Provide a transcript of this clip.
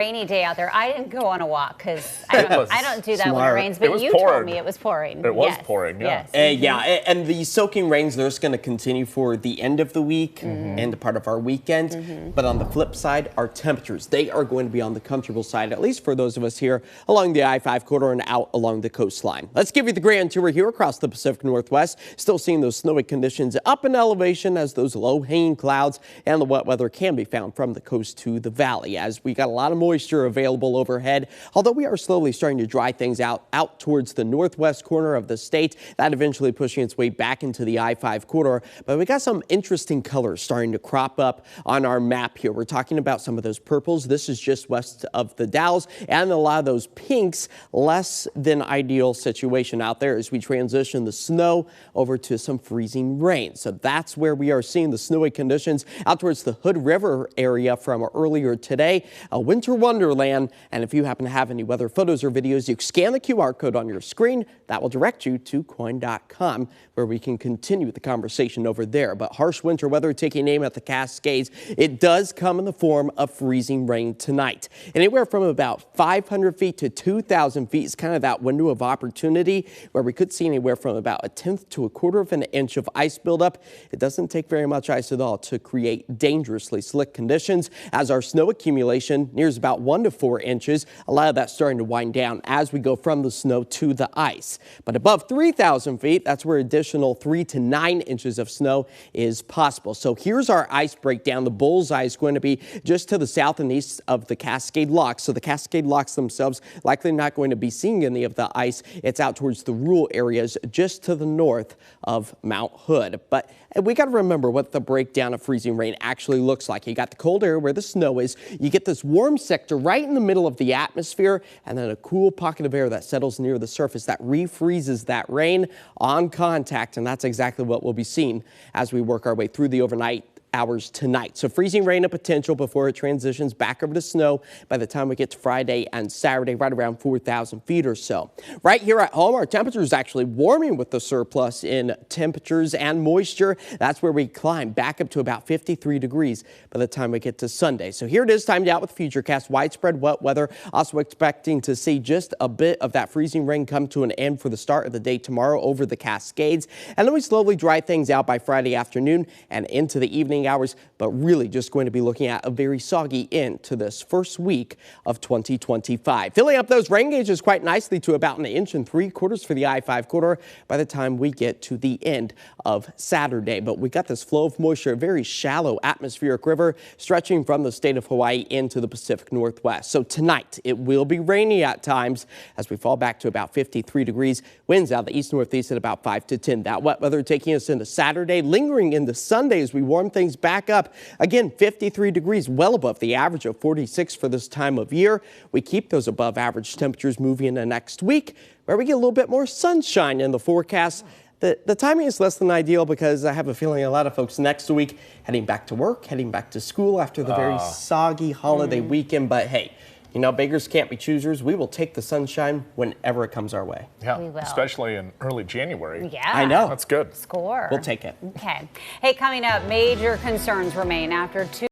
Rainy day out there. I didn't go on a walk because I don't do that when it rains, but you pouring. told me it was pouring. It was pouring, yeah. Yes. Yeah, and the soaking rains, they're just going to continue for the end of the week and part of our weekend. But on the flip side, our temperatures, they are going to be on the comfortable side, at least for those of us here along the I-5 corridor and out along the coastline. Let's give you the grand tour here across the Pacific Northwest. Still seeing those snowy conditions up in elevation as those low-hanging clouds and the wet weather can be found from the coast to the valley, as we got a lot of moisture available overhead, although we are slowly starting to dry things out towards the northwest corner of the state, that eventually pushing its way back into the I-5 corridor. But we got some interesting colors starting to crop up on our map here. We're talking about some of those purples. This is just west of the Dalles, and a lot of those pinks, less than ideal situation out there as we transition the snow over to some freezing rain. So that's where we are seeing the snowy conditions out towards the Hood River area from earlier today. A winter wonderland. And if you happen to have any weather photos or videos, you can scan the QR code on your screen. That will direct you to KOIN.com, where we can continue the conversation over there. But harsh winter weather taking aim at the Cascades. It does come in the form of freezing rain tonight. Anywhere from about 500 feet to 2,000 feet is kind of that window of opportunity where we could see anywhere from about 1/10 to 1/4 of an inch of ice buildup. It doesn't take very much ice at all to create dangerously slick conditions, as our snow accumulation nears about 1 to 4 inches. A lot of that starting to wind down as we go from the snow to the ice. But above 3,000 feet, that's where additional 3 to 9 inches of snow is possible. So here's our ice breakdown. The bullseye is going to be just to the south and east of the Cascade Locks. So the Cascade Locks themselves likely not going to be seeing any of the ice. It's out towards the rural areas just to the north of Mount Hood. But we got to remember what the breakdown of freezing rain actually looks like. You got the cold air where the snow is. You get this warm sector right in the middle of the atmosphere, and then a cool pocket of air that settles near the surface that refreezes that rain on contact. And that's exactly what we'll be seeing as we work our way through the overnight hours tonight. So freezing rain a potential before it transitions back over to snow by the time we get to Friday and Saturday, right around 4,000 feet or so. Right here at home, our temperature is actually warming with the surplus in temperatures and moisture. That's where we climb back up to about 53 degrees by the time we get to Sunday. So here it is, timed out with Futurecast. Widespread wet weather. Also expecting to see just a bit of that freezing rain come to an end for the start of the day tomorrow over the Cascades. And then we slowly dry things out by Friday afternoon and into the evening hours, but really just going to be looking at a very soggy end to this first week of 2025. Filling up those rain gauges quite nicely to about 1.75 inches for the I-5 corridor by the time we get to the end of Saturday. But we got this flow of moisture, a very shallow atmospheric river stretching from the state of Hawaii into the Pacific Northwest. So tonight it will be rainy at times as we fall back to about 53 degrees. Winds out of the east-northeast at about 5 to 10. That wet weather taking us into Saturday, lingering into Sunday as we warm things back up. Again, 53 degrees, well above the average of 46 for this time of year. We keep those above average temperatures moving into next week, where we get a little bit more sunshine in the forecast. The timing is less than ideal because I have a feeling a lot of folks next week heading back to work, heading back to school after the very soggy holiday weekend. But hey, you know, beggars can't be choosers. We will take the sunshine whenever it comes our way. Yeah, we will. Especially in early January. Yeah. I know. That's good. Score. We'll take it. Okay. Hey, coming up, major concerns remain after two